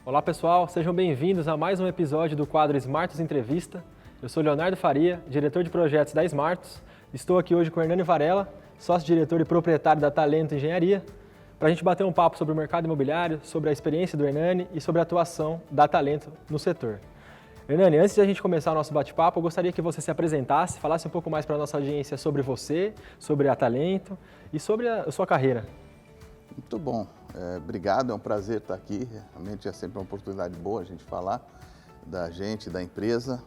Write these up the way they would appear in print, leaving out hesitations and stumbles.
Olá pessoal, sejam bem-vindos a mais um episódio do quadro Smartus Entrevista. Eu sou Leonardo Faria, diretor de projetos da Smartus. Estou aqui hoje com o Hernani Varela, sócio-diretor e proprietário da Talento Engenharia, para a gente bater um papo sobre o mercado imobiliário, sobre a experiência do Hernani e sobre a atuação da Talento no setor. Hernani, antes de a gente começar o nosso bate-papo, eu gostaria que você se apresentasse, falasse um pouco mais para a nossa audiência sobre você, sobre a Talento e sobre a sua carreira. Muito bom, obrigado, é um prazer estar aqui, realmente é sempre uma oportunidade boa a gente falar da gente, da empresa.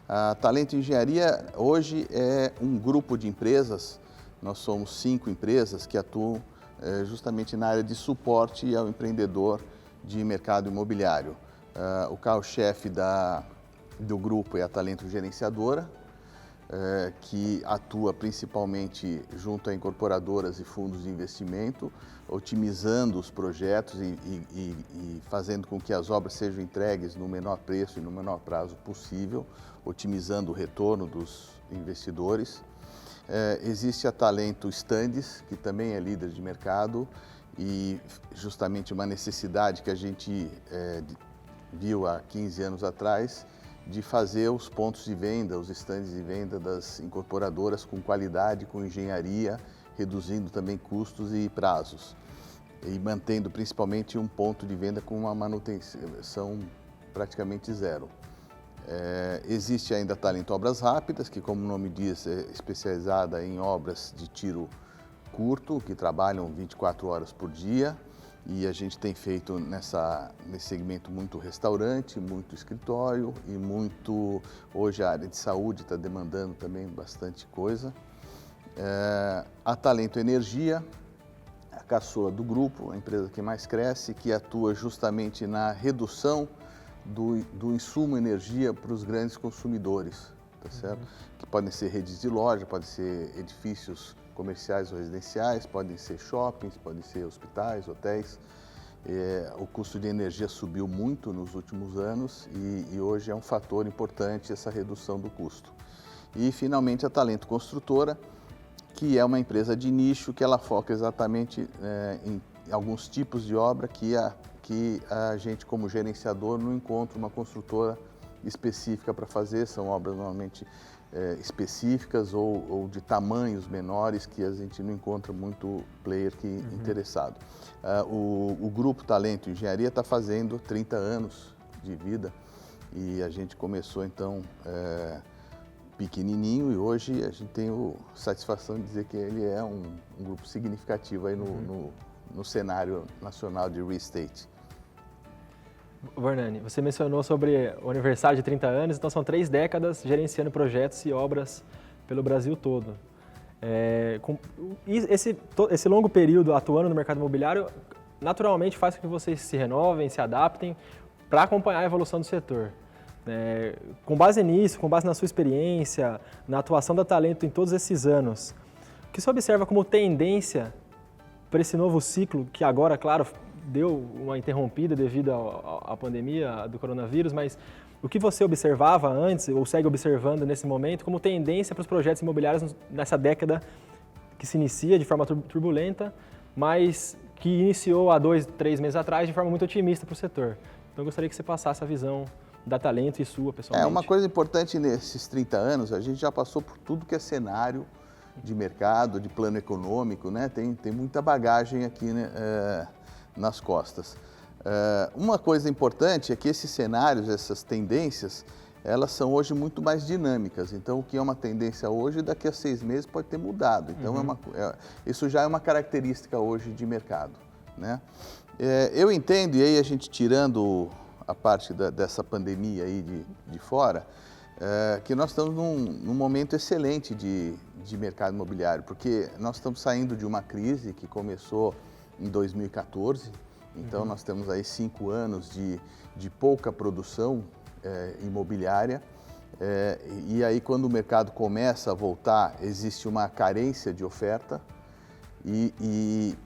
A Talento Engenharia hoje é um grupo de empresas, nós somos 5 empresas que atuam justamente na área de suporte ao empreendedor de mercado imobiliário. O carro-chefe do grupo é a Talento Gerenciadora, que atua principalmente junto a incorporadoras e fundos de investimento, otimizando os projetos e fazendo com que as obras sejam entregues no menor preço e no menor prazo possível, otimizando o retorno dos investidores. Existe a Talento Stands, que também é líder de mercado e justamente uma necessidade que a gente viu há 15 anos atrás, de fazer os pontos de venda, os estandes de venda das incorporadoras com qualidade, com engenharia, reduzindo também custos e prazos. E mantendo principalmente um ponto de venda com uma manutenção praticamente zero. Existe ainda a Talento Obras Rápidas, que como o nome diz, é especializada em obras de tiro curto, que trabalham 24 horas por dia. E a gente tem feito nesse segmento muito restaurante, muito escritório e muito... Hoje a área de saúde está demandando também bastante coisa. A Talento Energia, a caçula do grupo, a empresa que mais cresce, que atua justamente na redução do insumo energia para os grandes consumidores, tá certo? Que podem ser redes de loja, podem ser edifícios comerciais ou residenciais, podem ser shoppings, podem ser hospitais, hotéis. O custo de energia subiu muito nos últimos anos e hoje é um fator importante essa redução do custo. E finalmente a Talento Construtora, que é uma empresa de nicho que ela foca exatamente em alguns tipos de obra que a gente como gerenciador não encontra uma construtora específica para fazer, são obras normalmente específicas ou de tamanhos menores que a gente não encontra muito player interessado. O Grupo Talento Engenharia está fazendo 30 anos de vida e a gente começou então pequenininho e hoje a gente tem a satisfação de dizer que ele é um grupo significativo aí no cenário nacional de real estate. Hernani, você mencionou sobre o aniversário de 30 anos, então são 3 décadas gerenciando projetos e obras pelo Brasil todo. Esse longo período atuando no mercado imobiliário, naturalmente faz com que vocês se renovem, se adaptem para acompanhar a evolução do setor. Com base nisso, com base na sua experiência, na atuação da Talento em todos esses anos, o que você observa como tendência para esse novo ciclo, que agora, claro, deu uma interrompida devido à pandemia do coronavírus, mas o que você observava antes ou segue observando nesse momento como tendência para os projetos imobiliários nessa década que se inicia de forma turbulenta, mas que iniciou há 2, 3 meses atrás de forma muito otimista para o setor. Então eu gostaria que você passasse a visão da Talento e sua, pessoalmente. Uma coisa importante nesses 30 anos, a gente já passou por tudo que é cenário de mercado, de plano econômico, né? Tem muita bagagem aqui, né, nas costas. Uma coisa importante é que esses cenários, essas tendências, elas são hoje muito mais dinâmicas. Então, o que é uma tendência hoje, daqui a 6 meses pode ter mudado. Então, isso já é uma característica hoje de mercado, né? Eu entendo, e aí a gente tirando a parte dessa pandemia aí de fora, que nós estamos num momento excelente de mercado imobiliário, porque nós estamos saindo de uma crise que começou em 2014, então nós temos aí 5 anos de pouca produção imobiliária, e aí quando o mercado começa a voltar, existe uma carência de oferta,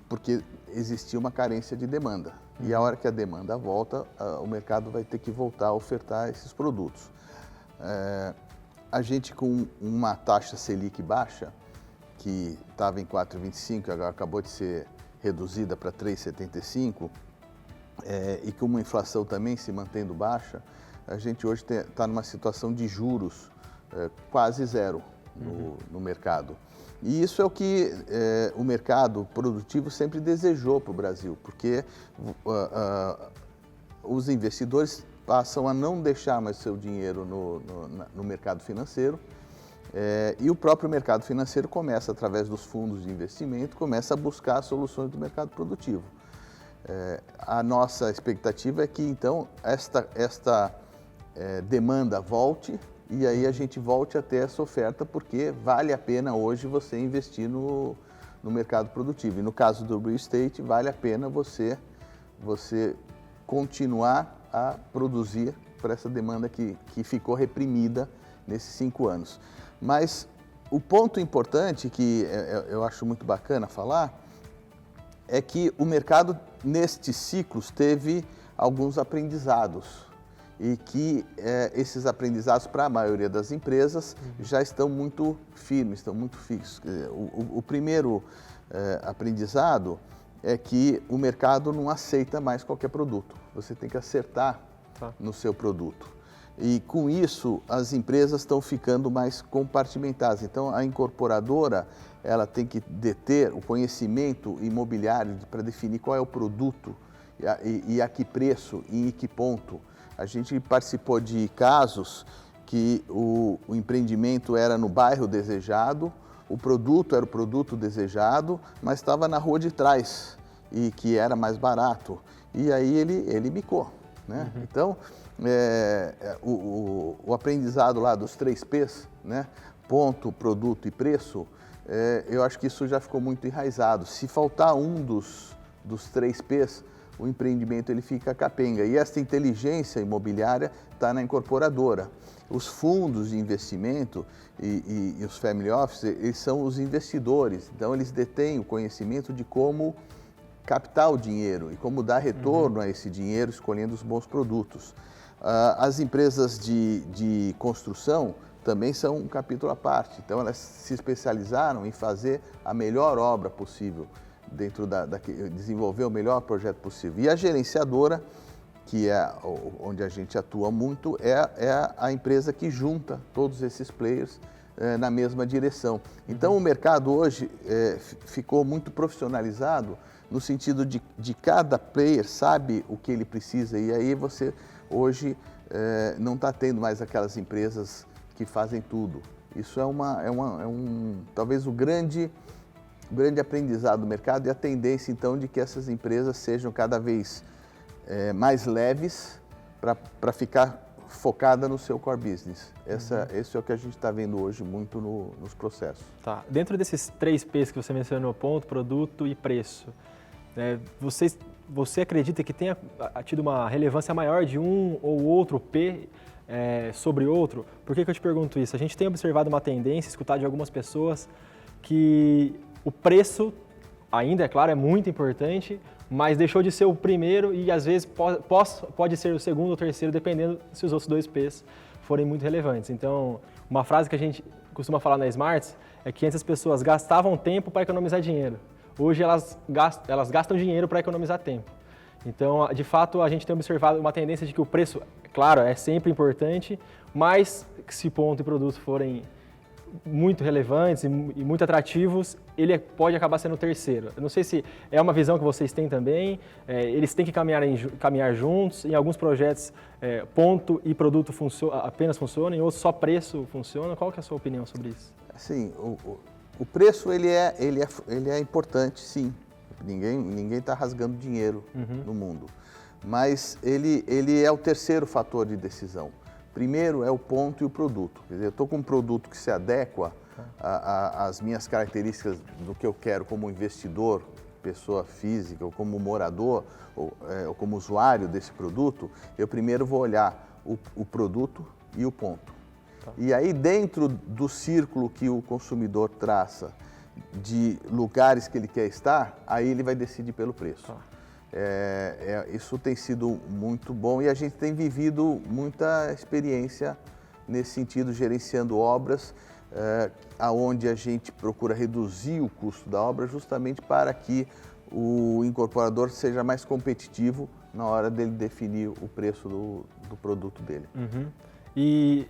porque existia uma carência de demanda. E a hora que a demanda volta, o mercado vai ter que voltar a ofertar esses produtos. A gente com uma taxa Selic baixa, que estava em 4,25, agora acabou de ser reduzida para 3,75, e com uma inflação também se mantendo baixa, a gente hoje está numa situação de juros quase zero no mercado. E isso é o que o mercado produtivo sempre desejou para o Brasil, porque os investidores passam a não deixar mais seu dinheiro no mercado financeiro, e o próprio mercado financeiro começa, através dos fundos de investimento, começa a buscar soluções do mercado produtivo. A nossa expectativa é que, então, esta demanda volte e aí a gente volte a ter essa oferta, porque vale a pena hoje você investir no mercado produtivo. E no caso do real estate, vale a pena você continuar a produzir para essa demanda que ficou reprimida nesses 5 anos. Mas o ponto importante, que eu acho muito bacana falar, é que o mercado, nestes ciclos, teve alguns aprendizados e que esses aprendizados, para a maioria das empresas, já estão muito firmes, estão muito fixos. O primeiro aprendizado é que o mercado não aceita mais qualquer produto. Você tem que acertar no seu produto. E com isso, as empresas estão ficando mais compartimentadas. Então, a incorporadora, ela tem que deter o conhecimento imobiliário para definir qual é o produto e a que preço e em que ponto. A gente participou de casos que o empreendimento era no bairro desejado, o produto era o produto desejado, mas estava na rua de trás e que era mais barato. E aí ele micou, né? Então, o aprendizado lá dos 3 P's, né? Ponto, produto e preço, eu acho que isso já ficou muito enraizado. Se faltar um dos 3 P's, o empreendimento ele fica capenga. E essa inteligência imobiliária está na incorporadora. Os fundos de investimento e os family office, eles são os investidores. Então, eles detêm o conhecimento de como captar o dinheiro e como dar retorno a esse dinheiro, escolhendo os bons produtos. As empresas de construção também são um capítulo à parte. Então, elas se especializaram em fazer a melhor obra possível, desenvolver o melhor projeto possível. E a gerenciadora, que é onde a gente atua muito, é a empresa que junta todos esses players na mesma direção. Então, o mercado hoje ficou muito profissionalizado no sentido de cada player sabe o que ele precisa, e aí você hoje não está tendo mais aquelas empresas que fazem tudo. Isso talvez o grande aprendizado do mercado, e a tendência então de que essas empresas sejam cada vez mais leves para ficar focada no seu core business. Esse é o que a gente está vendo hoje muito nos processos. Tá. Dentro desses 3 P's que você mencionou, ponto, produto e preço, você acredita que tenha tido uma relevância maior de um ou outro P sobre outro? Por que eu te pergunto isso? A gente tem observado uma tendência, escutado de algumas pessoas, que o preço, ainda, é claro, é muito importante, mas deixou de ser o primeiro e, às vezes, pode ser o segundo ou terceiro, dependendo se os outros 2 P's forem muito relevantes. Então, uma frase que a gente costuma falar na Smarts é que antes as pessoas gastavam tempo para economizar dinheiro. Hoje elas gastam dinheiro para economizar tempo. Então, de fato, a gente tem observado uma tendência de que o preço, claro, é sempre importante, mas se ponto e produto forem muito relevantes e muito atrativos, ele pode acabar sendo o terceiro. Eu não sei se é uma visão que vocês têm também, eles têm que caminhar juntos, em alguns projetos ponto e produto apenas funcionam, em outros só preço funciona. Qual que é a sua opinião sobre isso? Assim, o preço ele é importante, sim. Ninguém está rasgando dinheiro no mundo, mas ele é o terceiro fator de decisão. Primeiro é o ponto e o produto. Quer dizer, eu estou com um produto que se adequa às minhas características do que eu quero como investidor, pessoa física, ou como morador, ou como usuário desse produto. Eu primeiro vou olhar o produto e o ponto. Tá. E aí, dentro do círculo que o consumidor traça de lugares que ele quer estar, aí ele vai decidir pelo preço. Tá. Isso tem sido muito bom e a gente tem vivido muita experiência nesse sentido, gerenciando obras, aonde a gente procura reduzir o custo da obra justamente para que o incorporador seja mais competitivo na hora dele definir o preço do produto dele. Uhum. E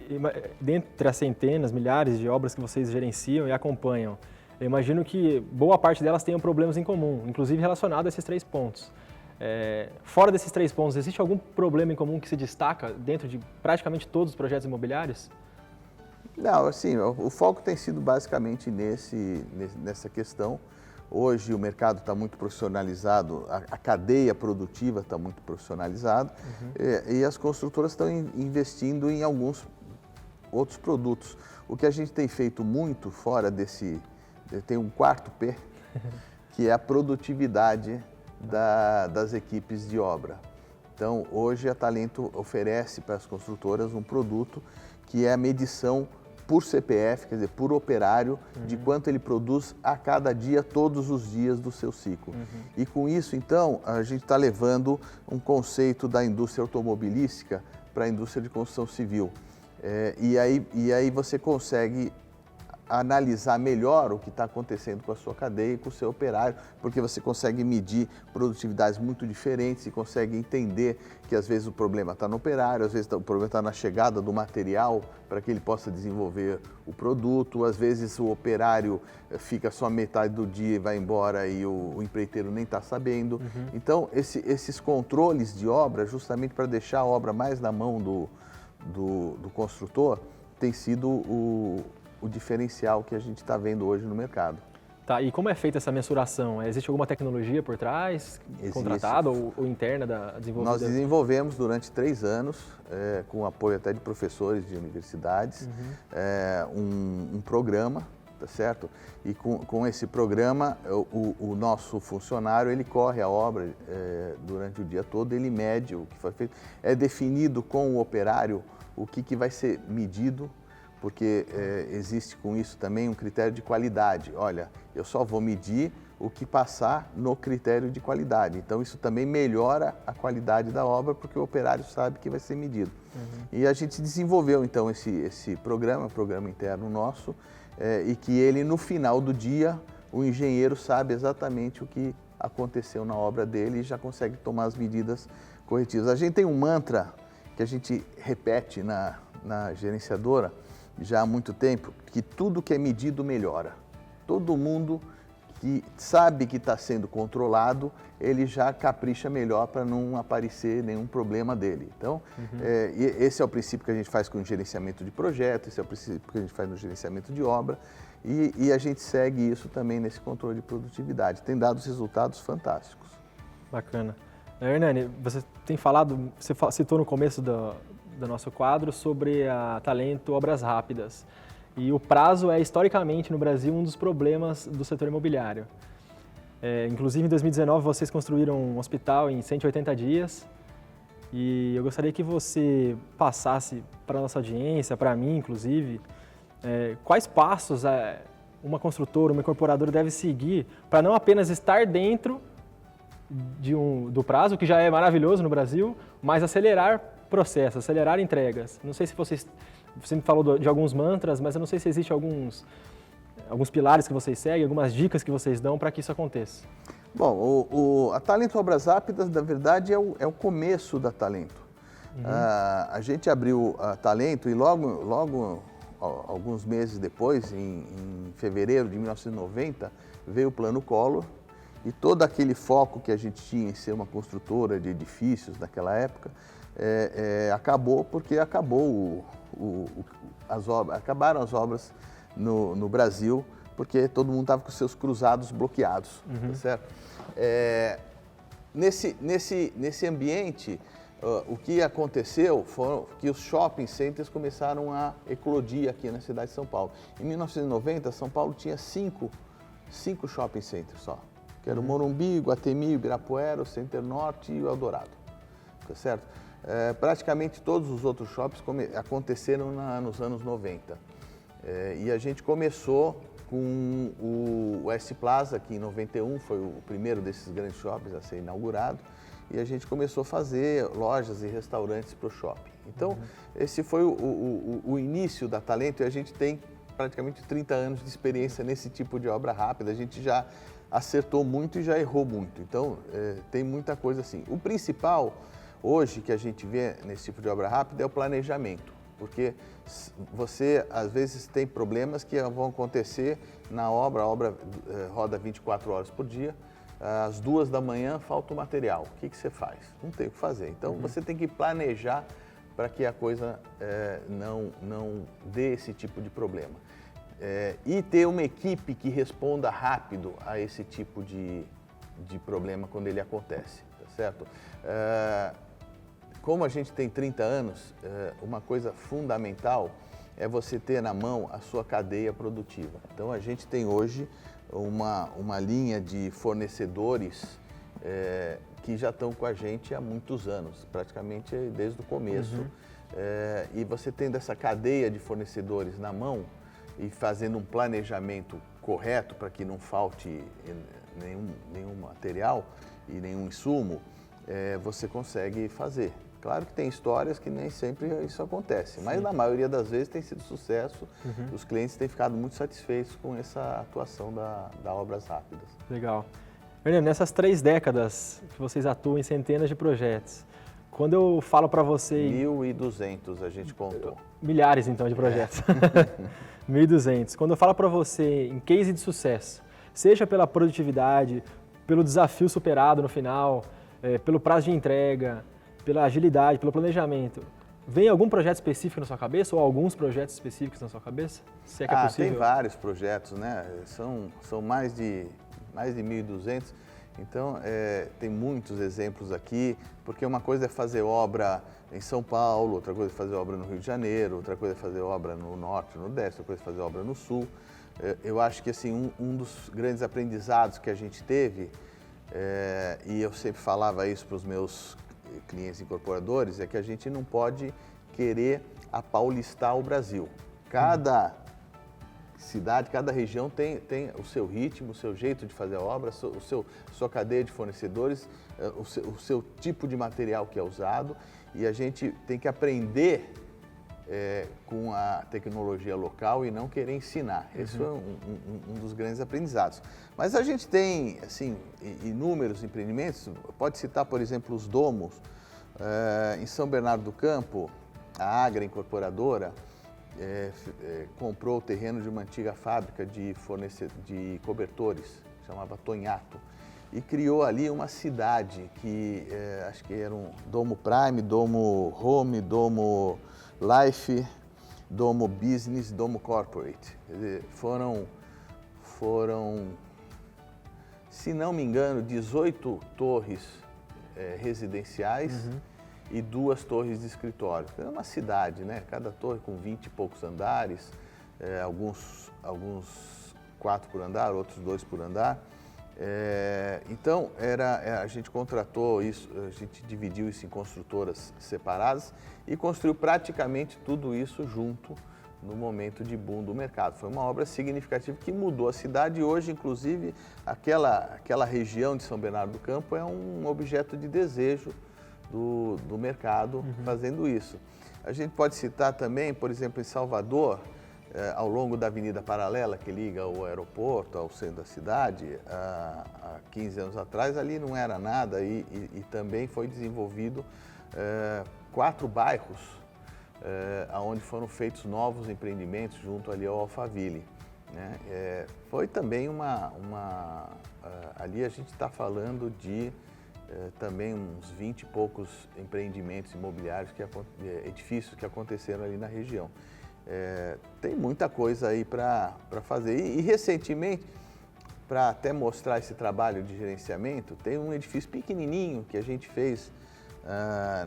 dentre as centenas, milhares de obras que vocês gerenciam e acompanham, eu imagino que boa parte delas tenham problemas em comum, inclusive relacionado a esses 3 pontos. Fora desses 3 pontos, existe algum problema em comum que se destaca dentro de praticamente todos os projetos imobiliários? Não, assim, o foco tem sido basicamente nessa questão. Hoje o mercado está muito profissionalizado, a cadeia produtiva está muito profissionalizada e as construtoras estão investindo em alguns outros produtos. O que a gente tem feito muito fora tem um quarto P, que é a produtividade das equipes de obra. Então, hoje a Talento oferece para as construtoras um produto que é a medição por CPF, quer dizer, por operário, de quanto ele produz a cada dia, todos os dias do seu ciclo. E com isso, então, a gente está levando um conceito da indústria automobilística para a indústria de construção civil. E aí você consegue analisar melhor o que está acontecendo com a sua cadeia e com o seu operário, porque você consegue medir produtividades muito diferentes e consegue entender que às vezes o problema está no operário, às vezes o problema está na chegada do material para que ele possa desenvolver o produto, às vezes o operário fica só metade do dia e vai embora e o empreiteiro nem está sabendo. Então, esses controles de obra, justamente para deixar a obra mais na mão do construtor, tem sido o diferencial que a gente está vendo hoje no mercado. Tá, e como é feita essa mensuração? Existe alguma tecnologia por trás, contratada ou interna da desenvolvida? Nós desenvolvemos durante 3 anos, com apoio até de professores de universidades, um programa, tá certo? E com esse programa, o nosso funcionário, ele corre a obra durante o dia todo, ele mede o que foi feito. É definido com o operário o que vai ser medido, porque existe com isso também um critério de qualidade. Olha, eu só vou medir o que passar no critério de qualidade. Então, isso também melhora a qualidade da obra, porque o operário sabe que vai ser medido. E a gente desenvolveu, então, esse programa, um programa interno nosso, e que ele, no final do dia, o engenheiro sabe exatamente o que aconteceu na obra dele e já consegue tomar as medidas corretivas. A gente tem um mantra que a gente repete na gerenciadora, já há muito tempo, que tudo que é medido melhora. Todo mundo que sabe que está sendo controlado, ele já capricha melhor para não aparecer nenhum problema dele. Então, esse é o princípio que a gente faz com o gerenciamento de projeto, esse é o princípio que a gente faz no gerenciamento de obra e a gente segue isso também nesse controle de produtividade. Tem dado resultados fantásticos. Bacana. Hernani, você tem falado, você citou no começo do nosso quadro sobre a Talento Obras Rápidas. E o prazo é, historicamente, no Brasil, um dos problemas do setor imobiliário. Inclusive, em 2019, vocês construíram um hospital em 180 dias. E eu gostaria que você passasse para a nossa audiência, para mim, inclusive, quais passos uma construtora, uma incorporadora deve seguir para não apenas estar dentro do prazo, que já é maravilhoso no Brasil, mas acelerar processos, acelerar entregas. Não sei se você me falou de alguns mantras, mas eu não sei se existem alguns pilares que vocês seguem, algumas dicas que vocês dão para que isso aconteça. Bom, a Talento Obras Rápidas, na verdade, é o começo da Talento. A gente abriu a Talento e logo alguns meses depois, em fevereiro de 1990, veio o Plano Collor e todo aquele foco que a gente tinha em ser uma construtora de edifícios naquela época, acabou porque acabou acabaram as obras no Brasil, porque todo mundo estava com seus cruzados bloqueados, tá certo? Nesse ambiente, o que aconteceu foi que os shopping centers começaram a eclodir aqui na cidade de São Paulo. Em 1990, São Paulo tinha cinco shopping centers só, que era o Morumbi, o Guatemi, o Ibirapuera, o Center Norte e o Eldorado, tá certo? Praticamente todos os outros shoppings aconteceram nos anos 90. E a gente começou com o S Plaza, que em 91 foi o primeiro desses grandes shoppings a ser inaugurado, e a gente começou a fazer lojas e restaurantes para o shopping. Então, esse foi o início da Talento, e a gente tem praticamente 30 anos de experiência nesse tipo de obra rápida. A gente já acertou muito e já errou muito. Então, tem muita coisa assim. O principal, hoje, que a gente vê nesse tipo de obra rápida é o planejamento. Porque você, às vezes, tem problemas que vão acontecer na obra, a obra roda 24 horas por dia, às 2 da manhã falta o material. O que você faz? Não tem o que fazer. Então, você tem que planejar para que a coisa não dê esse tipo de problema. E ter uma equipe que responda rápido a esse tipo de problema quando ele acontece, tá certo? Como a gente tem 30 anos, uma coisa fundamental é você ter na mão a sua cadeia produtiva. Então, a gente tem hoje uma linha de fornecedores que já estão com a gente há muitos anos, praticamente desde o começo. E você tendo essa cadeia de fornecedores na mão e fazendo um planejamento correto para que não falte nenhum material e nenhum insumo, você consegue fazer. Claro que tem histórias que nem sempre isso acontece, mas na maioria das vezes tem sido sucesso. Os clientes têm ficado muito satisfeitos com essa atuação da Obras Rápidas. Legal. Fernando, nessas 3 décadas que vocês atuam em centenas de projetos, quando eu falo para você... 1.200 a gente contou. Milhares, então, de projetos. 1.200. Quando eu falo para você em case de sucesso, seja pela produtividade, pelo desafio superado no final, pelo prazo de entrega, pela agilidade, pelo planejamento, vem algum projeto específico na sua cabeça ou alguns projetos específicos na sua cabeça? Se é que é possível? Tem vários projetos, né? São mais de 1.200, então tem muitos exemplos aqui, porque uma coisa é fazer obra em São Paulo, outra coisa é fazer obra no Rio de Janeiro, outra coisa é fazer obra no Norte, no Nordeste, outra coisa é fazer obra no Sul. Eu acho que assim, um dos grandes aprendizados que a gente teve, e eu sempre falava isso para os meus clientes incorporadores, é que a gente não pode querer apaulistar o Brasil. Cada cidade, cada região tem o seu ritmo, o seu jeito de fazer a obra, sua cadeia de fornecedores, o seu tipo de material que é usado, e a gente tem que aprender com a tecnologia local e não querer ensinar. Esse é um dos grandes aprendizados. Mas a gente tem, assim, inúmeros empreendimentos. Pode citar, por exemplo, os domos. Em São Bernardo do Campo, a Agra Incorporadora comprou o terreno de uma antiga fábrica de cobertores, chamava Tonhato, e criou ali uma cidade que acho que era um Domo Prime, Domo Home, Domo Life, Domo Business, Domo Corporate. Quer dizer, foram, se não me engano, 18 torres residenciais e 2 torres de escritório. É uma cidade, né? Cada torre com 20 e poucos andares, alguns 4 por andar, outros 2 por andar. Então, a gente contratou isso, a gente dividiu isso em construtoras separadas e construiu praticamente tudo isso junto no momento de boom do mercado. Foi uma obra significativa que mudou a cidade e hoje, inclusive, aquela região de São Bernardo do Campo é um objeto de desejo do mercado fazendo isso. A gente pode citar também, por exemplo, em Salvador, ao longo da Avenida Paralela, que liga o aeroporto ao centro da cidade, há 15 anos atrás, ali não era nada e também foi desenvolvido 4 bairros, onde foram feitos novos empreendimentos junto ali ao Alphaville. Né? Foi também ali a gente está falando de também uns 20 e poucos empreendimentos imobiliários, edifícios que aconteceram ali na região. Tem muita coisa aí para fazer. E recentemente, para até mostrar esse trabalho de gerenciamento, tem um edifício pequenininho que a gente fez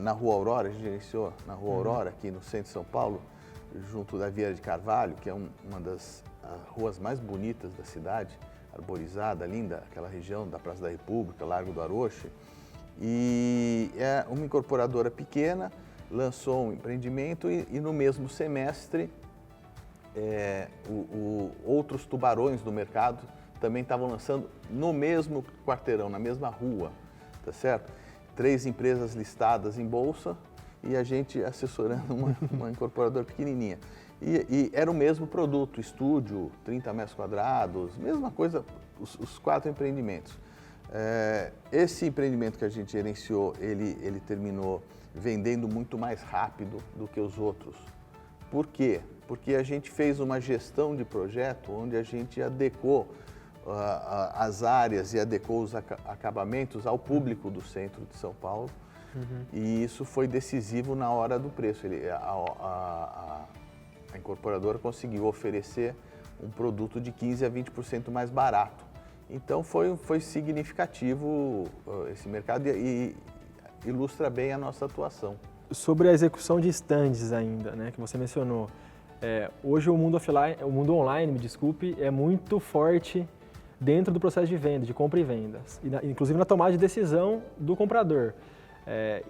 na Rua Aurora, a gente gerenciou na Rua Aurora, aqui no centro de São Paulo, junto da Vieira de Carvalho, que é uma das ruas mais bonitas da cidade, arborizada, linda, aquela região da Praça da República, Largo do Aroche. E é uma incorporadora pequena, lançou um empreendimento e no mesmo semestre outros tubarões do mercado também estavam lançando no mesmo quarteirão, na mesma rua, tá certo? 3 empresas listadas em bolsa e a gente assessorando uma incorporadora pequenininha. E era o mesmo produto, estúdio, 30 metros quadrados, mesma coisa os 4 empreendimentos. Esse empreendimento que a gente gerenciou, ele terminou vendendo muito mais rápido do que os outros. Por quê? Porque a gente fez uma gestão de projeto onde a gente adequou as áreas e adequou os acabamentos ao público do centro de São Paulo. E isso foi decisivo na hora do preço. A incorporadora conseguiu oferecer um produto de 15% a 20% mais barato. Então foi significativo esse mercado e ilustra bem a nossa atuação. Sobre a execução de estandes ainda, né, que você mencionou. Hoje o mundo offline, o mundo online, me desculpe, é muito forte dentro do processo de venda, de compra e vendas, inclusive na tomada de decisão do comprador.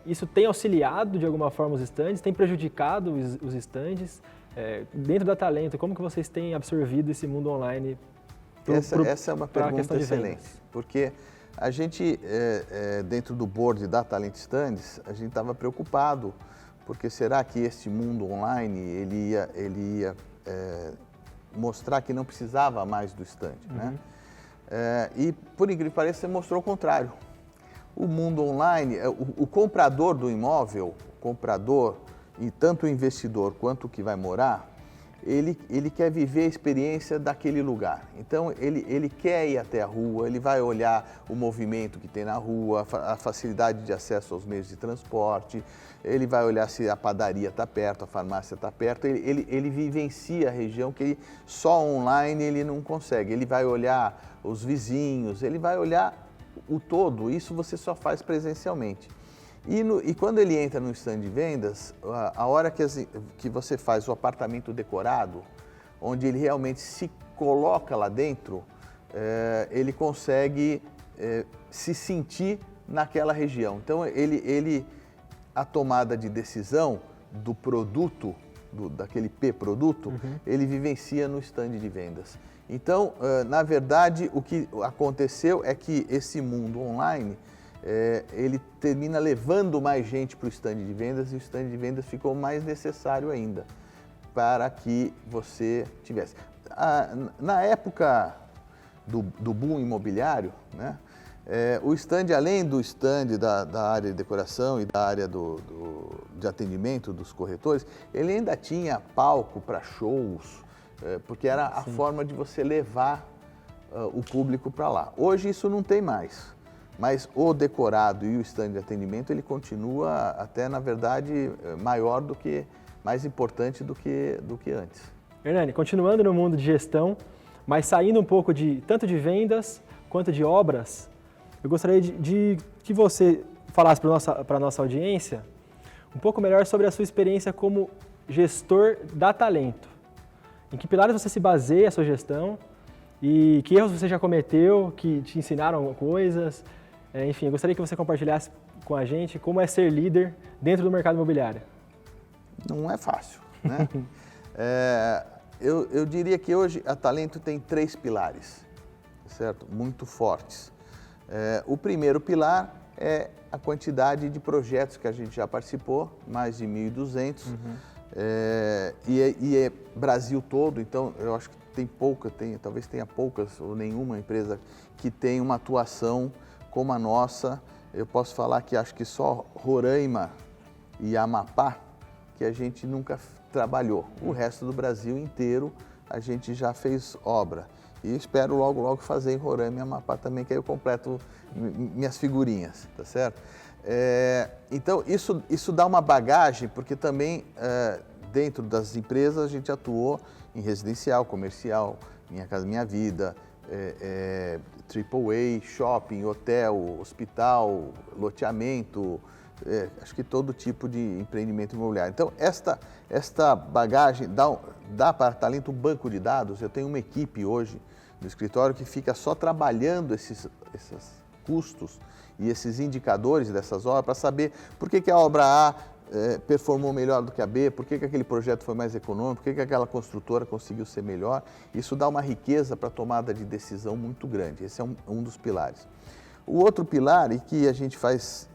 Isso tem auxiliado de alguma forma os estandes, tem prejudicado os estandes? Dentro da Talento, como que vocês têm absorvido esse mundo online? Essa é uma pergunta excelente, porque a gente, dentro do board da Talento Stands, a gente estava preocupado, porque será que esse mundo online ele ia mostrar que não precisava mais do stand, né? E, por incrível que pareça, mostrou o contrário. O mundo online, o comprador do imóvel, e tanto o investidor quanto o que vai morar, ele quer viver a experiência daquele lugar. Então, ele quer ir até a rua, ele vai olhar o movimento que tem na rua, a facilidade de acesso aos meios de transporte, ele vai olhar se a padaria está perto, a farmácia está perto, ele vivencia a região que só online ele não consegue. Ele vai olhar os vizinhos, ele vai olhar o todo, isso você só faz presencialmente. E quando ele entra no stand de vendas, a hora que você faz o apartamento decorado, onde ele realmente se coloca lá dentro, ele consegue se sentir naquela região. Então, a tomada de decisão do produto, daquele P-produto, ele vivencia no stand de vendas. Então, na verdade, o que aconteceu é que esse mundo online, ele termina levando mais gente para o stand de vendas e o stand de vendas ficou mais necessário ainda para que você tivesse. Na época do boom imobiliário, né, o stand, além do stand da área de decoração e da área de atendimento dos corretores, ele ainda tinha palco para shows, porque era a forma de você levar o público para lá. Hoje isso não tem mais. Mas o decorado e o stand de atendimento, ele continua até, na verdade, mais importante do que antes. Hernani, continuando no mundo de gestão, mas saindo um pouco tanto de vendas quanto de obras, eu gostaria de que você falasse para a nossa audiência um pouco melhor sobre a sua experiência como gestor da Talento. Em que pilares você se baseia a sua gestão e que erros você já cometeu, que te ensinaram coisas. Enfim, eu gostaria que você compartilhasse com a gente como é ser líder dentro do mercado imobiliário. Não é fácil, né? Eu diria que hoje a Talento tem 3 pilares, certo? Muito fortes. O primeiro pilar é a quantidade de projetos que a gente já participou, mais de 1.200, e é Brasil todo, então eu acho que talvez tenha poucas ou nenhuma empresa que tem uma atuação como a nossa. Eu posso falar que acho que só Roraima e Amapá que a gente nunca trabalhou. O resto do Brasil inteiro a gente já fez obra. E espero logo, logo fazer em Roraima e Amapá também, que aí eu completo minhas figurinhas, tá certo? Então, isso dá uma bagagem, porque também dentro das empresas a gente atuou em residencial, comercial, Minha Casa Minha Vida, AAA, shopping, hotel, hospital, loteamento, acho que todo tipo de empreendimento imobiliário. Então, esta bagagem dá para a Talento um banco de dados. Eu tenho uma equipe hoje no escritório que fica só trabalhando esses custos e esses indicadores dessas obras para saber por que a obra A performou melhor do que a B, por que aquele projeto foi mais econômico, por que aquela construtora conseguiu ser melhor. Isso dá uma riqueza para a tomada de decisão muito grande. Esse é um dos pilares. O outro pilar, e que a gente faz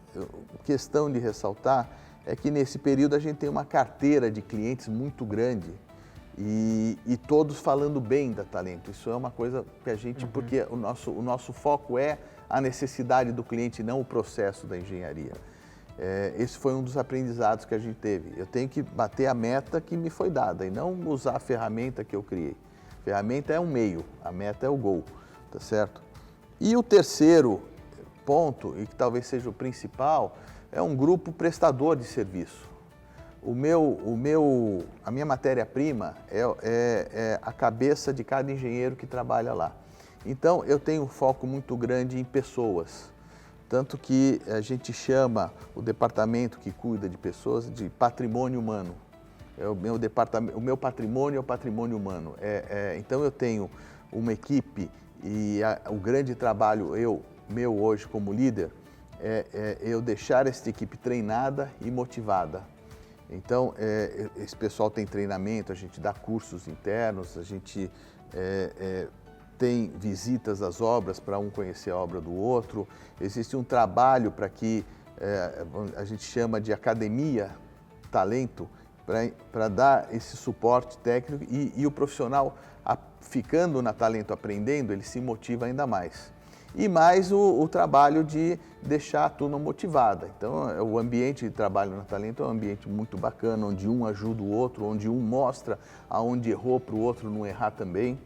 questão de ressaltar, é que nesse período a gente tem uma carteira de clientes muito grande e todos falando bem da Talento. Isso é uma coisa que a gente, porque o nosso foco é a necessidade do cliente, não o processo da engenharia. Esse foi um dos aprendizados que a gente teve. Eu tenho que bater a meta que me foi dada e não usar a ferramenta que eu criei. A ferramenta é um meio, a meta é o gol, tá certo? E o terceiro ponto, e que talvez seja o principal, é um grupo prestador de serviço. A minha matéria-prima é a cabeça de cada engenheiro que trabalha lá. Então, eu tenho um foco muito grande em pessoas. Tanto que a gente chama o departamento que cuida de pessoas de patrimônio humano. O meu patrimônio é o patrimônio humano. Então, eu tenho uma equipe e o grande trabalho meu hoje como líder é eu deixar essa equipe treinada e motivada. Então, esse pessoal tem treinamento, a gente dá cursos internos, a gente tem visitas às obras para um conhecer a obra do outro. Existe um trabalho para que a gente chama de academia talento, para dar esse suporte técnico e o profissional, ficando na Talento aprendendo, ele se motiva ainda mais. E mais o trabalho de deixar a turma motivada. Então, o ambiente de trabalho na Talento é um ambiente muito bacana, onde um ajuda o outro, onde um mostra aonde errou para o outro não errar também,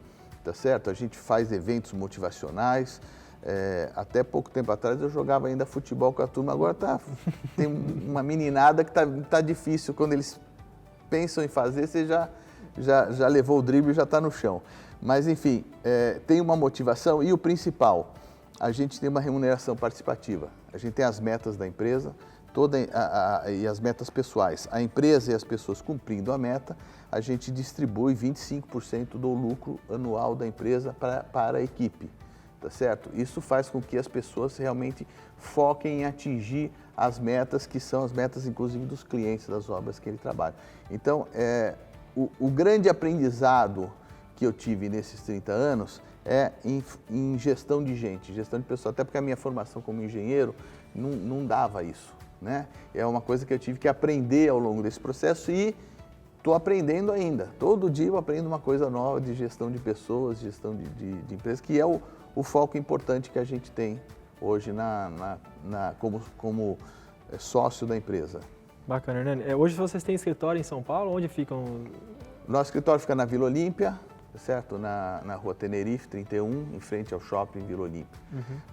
tá certo? A gente faz eventos motivacionais. Até pouco tempo atrás eu jogava ainda futebol com a turma, agora tem uma meninada que tá difícil, quando eles pensam em fazer, você já levou o drible e já está no chão. Mas, enfim, tem uma motivação e o principal, a gente tem uma remuneração participativa. A gente tem as metas da empresa e as metas pessoais. A empresa e as pessoas cumprindo a meta, a gente distribui 25% do lucro anual da empresa para a equipe, tá certo? Isso faz com que as pessoas realmente foquem em atingir as metas, que são as metas, inclusive, dos clientes das obras que ele trabalha. Então, o grande aprendizado que eu tive nesses 30 anos é em gestão de gente, gestão de pessoas, até porque a minha formação como engenheiro não dava isso, né? É uma coisa que eu tive que aprender ao longo desse processo e estou aprendendo ainda. Todo dia eu aprendo uma coisa nova de gestão de pessoas, gestão de empresas, que é o foco importante que a gente tem hoje como sócio da empresa. Bacana, Hernani. Hoje vocês têm escritório em São Paulo? Onde ficam? Nosso escritório fica na Vila Olímpia, certo? Na rua Tenerife, 31, em frente ao shopping Vila Olímpia.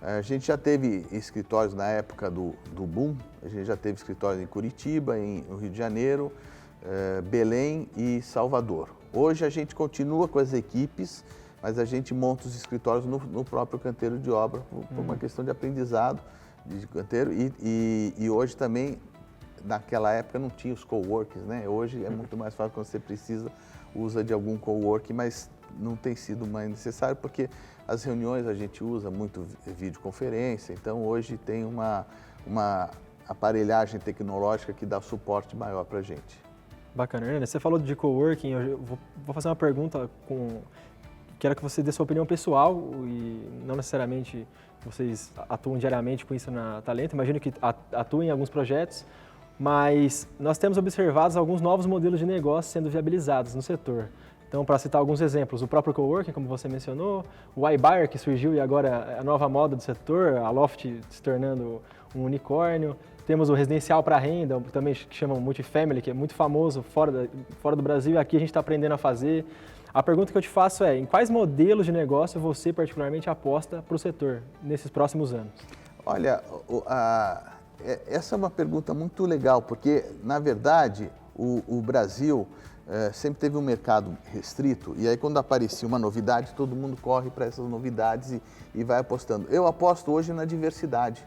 A gente já teve escritórios na época do boom, a gente já teve escritórios em Curitiba, no Rio de Janeiro, Belém e Salvador. Hoje a gente continua com as equipes, mas a gente monta os escritórios no próprio canteiro de obra, por uma questão de aprendizado de canteiro. E hoje também, naquela época não tinha os coworkings, né? Hoje é muito mais fácil quando você precisa, usa de algum coworking, mas não tem sido mais necessário porque as reuniões a gente usa muito videoconferência, então hoje tem uma aparelhagem tecnológica que dá suporte maior para a gente. Bacana, Hernani. Você falou de coworking, eu vou fazer uma pergunta quero que você dê sua opinião pessoal e não necessariamente vocês atuam diariamente com isso na Talento, imagino que atuem em alguns projetos, mas nós temos observado alguns novos modelos de negócio sendo viabilizados no setor. Então, para citar alguns exemplos, o próprio coworking, como você mencionou, o iBuyer, que surgiu e agora é a nova moda do setor, a Loft se tornando um unicórnio. Temos o residencial para renda, também que chama multifamily, que é muito famoso fora do Brasil, e aqui a gente está aprendendo a fazer. A pergunta que eu te faço é, em quais modelos de negócio você particularmente aposta para o setor nesses próximos anos? Olha, essa é uma pergunta muito legal, porque, na verdade, o Brasil sempre teve um mercado restrito, e aí quando aparecia uma novidade, todo mundo corre para essas novidades e vai apostando. Eu aposto hoje na diversidade,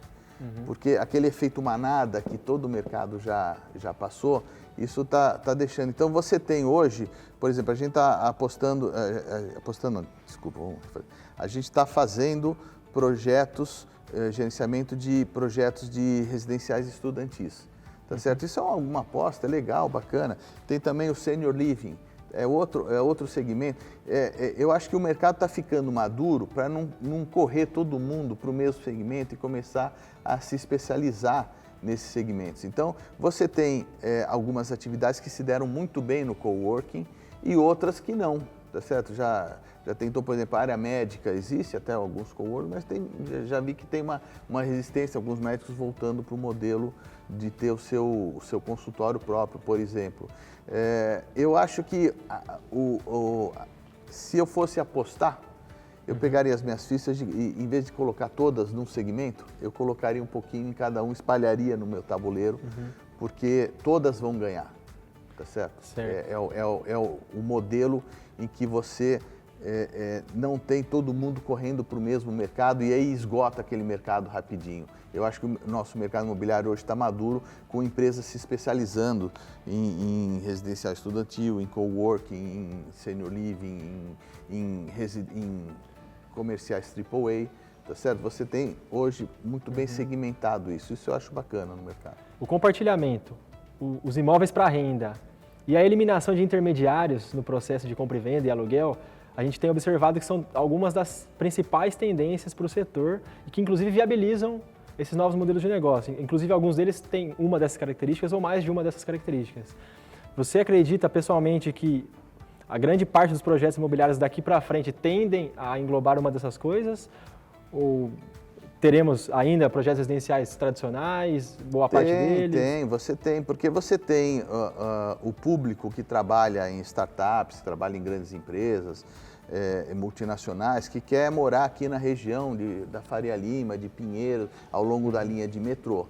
porque aquele efeito manada que todo o mercado já passou, isso está deixando. Então, você tem hoje, por exemplo, a gente está a gente está fazendo projetos, gerenciamento de projetos de residenciais estudantis, tá certo? Isso é uma aposta, é legal, bacana. Tem também o senior living, é outro segmento. Eu acho que o mercado está ficando maduro para não correr todo mundo para o mesmo segmento e começar a se especializar nesses segmentos. Então, você tem algumas atividades que se deram muito bem no coworking e outras que não, tá certo? Já tentou, por exemplo, a área médica, existe até alguns coworking, mas já vi que tem uma resistência, alguns médicos voltando para o modelo de ter o seu consultório próprio, por exemplo. Eu acho que se eu fosse apostar, eu pegaria as minhas fichas e, em vez de colocar todas num segmento, eu colocaria um pouquinho em cada um, espalharia no meu tabuleiro, porque todas vão ganhar, tá certo? É o modelo em que você não tem todo mundo correndo para o mesmo mercado e aí esgota aquele mercado rapidinho. Eu acho que o nosso mercado imobiliário hoje está maduro, com empresas se especializando em residencial estudantil, em coworking, em senior living, em comerciais AAA, tá certo? Você tem hoje muito bem segmentado isso eu acho bacana no mercado. O compartilhamento, os imóveis para renda e a eliminação de intermediários no processo de compra e venda e aluguel, a gente tem observado que são algumas das principais tendências para o setor e que inclusive viabilizam esses novos modelos de negócio. Inclusive alguns deles têm uma dessas características ou mais de uma dessas características. Você acredita pessoalmente que a grande parte dos projetos imobiliários daqui para frente tendem a englobar uma dessas coisas? Ou teremos ainda projetos residenciais tradicionais, boa parte deles? Porque você tem o público que trabalha em startups, que trabalha em grandes empresas, multinacionais, que quer morar aqui na região da Faria Lima, de Pinheiros, ao longo da linha de metrô.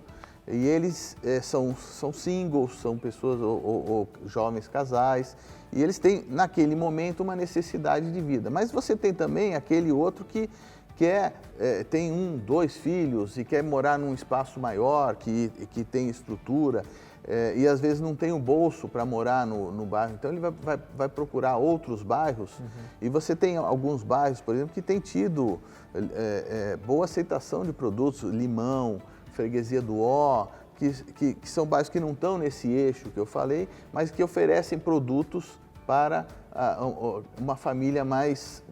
E eles são singles, são pessoas ou jovens casais, e eles têm, naquele momento, uma necessidade de vida. Mas você tem também aquele outro que tem 1, 2 filhos e quer morar num espaço maior, que tem estrutura, e às vezes não tem o bolso para morar no bairro. Então ele vai procurar outros bairros, e você tem alguns bairros, por exemplo, que tem tido boa aceitação de produtos, Limão, Freguesia do Ó, que são bairros que não estão nesse eixo que eu falei, mas que oferecem produtos para uma família mais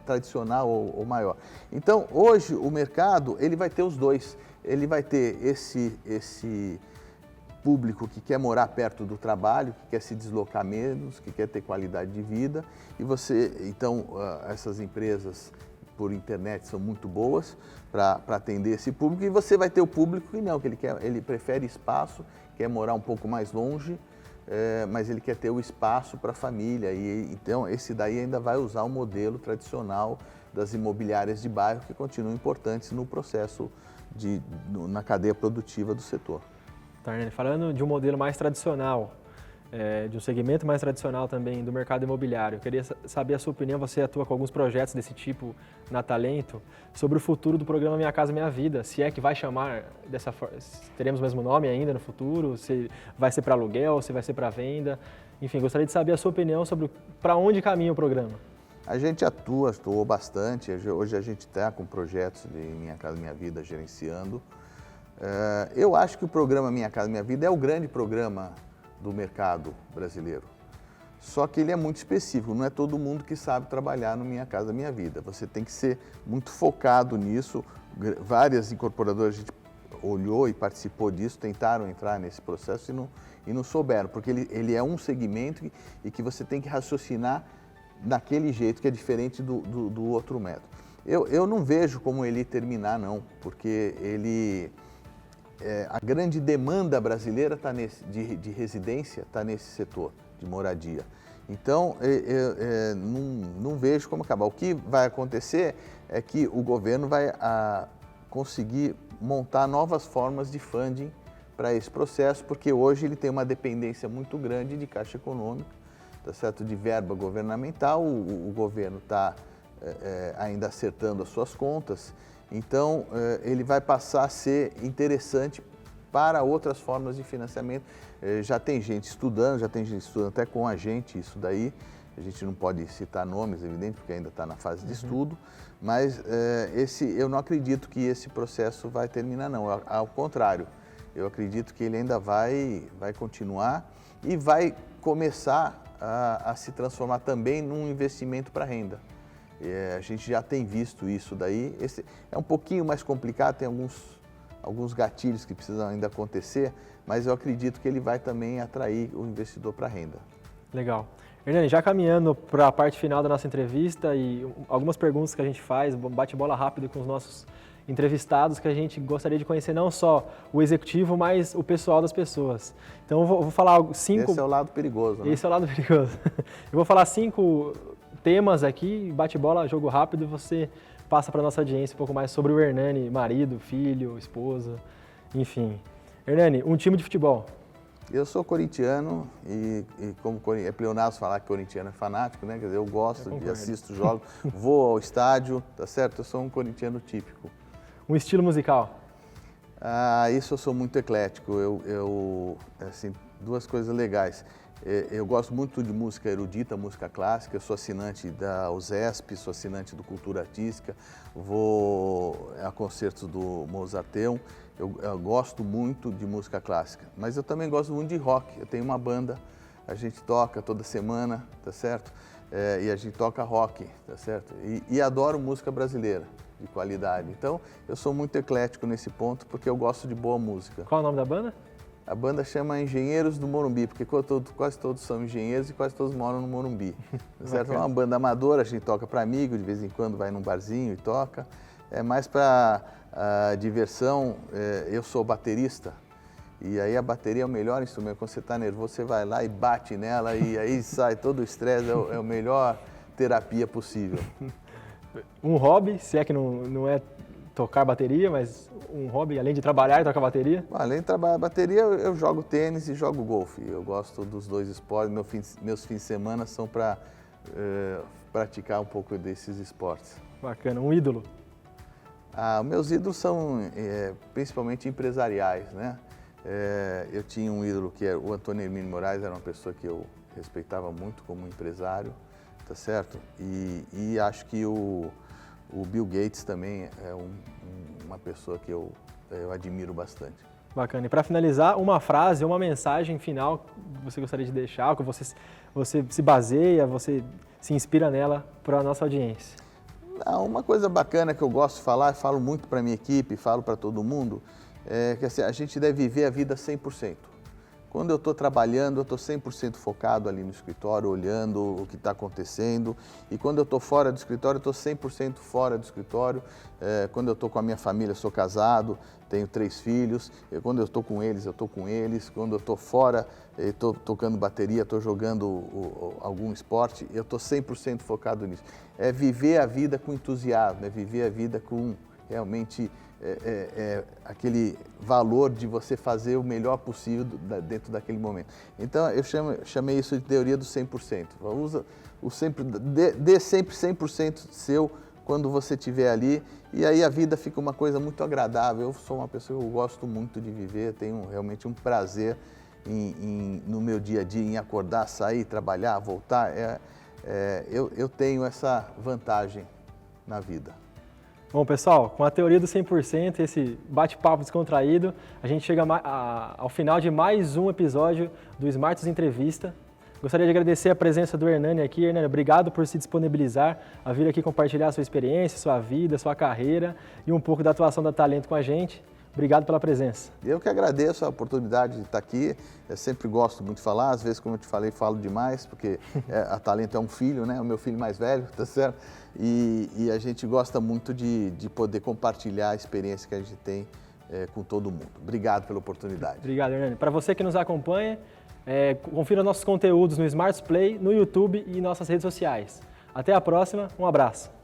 tradicional ou maior. Então, hoje, o mercado ele vai ter os dois. Ele vai ter esse público que quer morar perto do trabalho, que quer se deslocar menos, que quer ter qualidade de vida. Então, essas empresas por internet são muito boas para atender esse público. E você vai ter o público que não, que ele prefere espaço, quer morar um pouco mais longe, mas ele quer ter o espaço para a família. Então, esse daí ainda vai usar o modelo tradicional das imobiliárias de bairro, que continuam importantes no processo, na cadeia produtiva do setor. Tarnelli, falando de um modelo mais tradicional, de um segmento mais tradicional também do mercado imobiliário, eu queria saber a sua opinião, você atua com alguns projetos desse tipo na Talento, sobre o futuro do programa Minha Casa Minha Vida, se é que vai chamar dessa forma, teremos o mesmo nome ainda no futuro, se vai ser para aluguel, se vai ser para venda, enfim, gostaria de saber a sua opinião sobre para onde caminha o programa. A gente atuou bastante, hoje a gente está com projetos de Minha Casa Minha Vida gerenciando. Eu acho que o programa Minha Casa Minha Vida é o grande programa do mercado brasileiro. Só que ele é muito específico, não é todo mundo que sabe trabalhar no Minha Casa Minha Vida. Você tem que ser muito focado nisso. Várias incorporadoras a gente olhou e participou disso, tentaram entrar nesse processo e não souberam, porque ele é um segmento e que você tem que raciocinar daquele jeito, que é diferente do outro método. Eu não vejo como ele terminar, não, porque a grande demanda brasileira de residência está nesse setor de moradia. Então, não vejo como acabar. O que vai acontecer é que o governo vai conseguir montar novas formas de funding para esse processo, porque hoje ele tem uma dependência muito grande de caixa econômica, tá certo? De verba governamental. O governo está ainda acertando as suas contas. Então, ele vai passar a ser interessante para outras formas de financiamento. Já tem gente estudando até com a gente isso daí. A gente não pode citar nomes, evidente, porque ainda está na fase de estudo, mas eu não acredito que esse processo vai terminar, não. Ao contrário, eu acredito que ele ainda vai continuar e vai começar a se transformar também num investimento para renda. A gente já tem visto isso daí. Esse é um pouquinho mais complicado, tem alguns gatilhos que precisam ainda acontecer, mas eu acredito que ele vai também atrair o investidor para renda. Legal. Hernani, já caminhando para a parte final da nossa entrevista e algumas perguntas que a gente faz, bate-bola rápido com os nossos entrevistados, que a gente gostaria de conhecer não só o executivo, mas o pessoal das pessoas. Então, eu vou falar 5... Esse é o lado perigoso, né? Esse é o lado perigoso. Eu vou falar 5 temas aqui, bate-bola, jogo rápido, e você passa para a nossa audiência um pouco mais sobre o Hernani, marido, filho, esposa, enfim. Hernani, um time de futebol. Eu sou corintiano e como é pleonasmo falar que corintiano é fanático, né? Quer dizer, eu gosto de assisto jogos, vou ao estádio, tá certo? Eu sou um corintiano típico. Um estilo musical? Isso eu sou muito eclético. Assim, 2 coisas legais. Eu gosto muito de música erudita, música clássica. Eu sou assinante da USESP, sou assinante do Cultura Artística, vou a concertos do Mozarteum. Eu gosto muito de música clássica, mas eu também gosto muito de rock. Eu tenho uma banda, a gente toca toda semana, tá certo? E a gente toca rock, tá certo? E adoro música brasileira, de qualidade. Então, eu sou muito eclético nesse ponto, porque eu gosto de boa música. Qual é o nome da banda? A banda chama Engenheiros do Morumbi, porque quase todos são engenheiros e quase todos moram no Morumbi. Tá certo? É uma banda amadora, a gente toca para amigo, de vez em quando vai num barzinho e toca. É mais para diversão. Eu sou baterista e aí a bateria é o melhor instrumento. Quando você está nervoso, você vai lá e bate nela e aí sai todo o estresse. É a melhor terapia possível. Um hobby, se é que não é tocar bateria, mas um hobby, além de trabalhar e tocar bateria? Além de trabalhar bateria, eu jogo tênis e jogo golfe. Eu gosto dos 2 esportes. Meus fins de semana são para praticar um pouco desses esportes. Bacana. Um ídolo? Meus ídolos são principalmente empresariais, né? Eu tinha um ídolo que era o Antônio Hermínio Moraes, era uma pessoa que eu respeitava muito como empresário, tá certo? E acho que o Bill Gates também é uma pessoa que eu admiro bastante. Bacana. E para finalizar, uma frase ou uma mensagem final que você gostaria de deixar, que você se baseia, você se inspira nela para a nossa audiência? Uma coisa bacana que eu gosto de falar, falo muito para a minha equipe, falo para todo mundo, é que assim, a gente deve viver a vida 100%. Quando eu estou trabalhando, eu estou 100% focado ali no escritório, olhando o que está acontecendo. E quando eu estou fora do escritório, eu estou 100% fora do escritório. Quando eu estou com a minha família, eu sou casado, tenho 3 filhos. Quando eu estou com eles, eu estou com eles. Quando eu estou fora, estou tocando bateria, estou jogando algum esporte, eu estou 100% focado nisso. É viver a vida com entusiasmo, é viver a vida com realmente aquele valor de você fazer o melhor possível dentro daquele momento. Então, eu chamei isso de teoria do 100%. Dê sempre 100% seu quando você estiver ali, e aí a vida fica uma coisa muito agradável. Eu sou uma pessoa que eu gosto muito de viver, tenho realmente um prazer no meu dia a dia, em acordar, sair, trabalhar, voltar. Eu tenho essa vantagem na vida. Bom, pessoal, com a teoria do 100%, esse bate-papo descontraído, a gente chega ao final de mais um episódio do Smartus Entrevista. Gostaria de agradecer a presença do Hernani aqui. Hernani, obrigado por se disponibilizar a vir aqui compartilhar a sua experiência, sua vida, sua carreira e um pouco da atuação da Talento com a gente. Obrigado pela presença. Eu que agradeço a oportunidade de estar aqui. Eu sempre gosto muito de falar, às vezes, como eu te falei, falo demais, porque a Talento é um filho, né? O meu filho mais velho, tá certo? E a gente gosta muito de poder compartilhar a experiência que a gente tem com todo mundo. Obrigado pela oportunidade. Obrigado, Hernani. Para você que nos acompanha, confira nossos conteúdos no Smartus Play, no YouTube e em nossas redes sociais. Até a próxima, um abraço.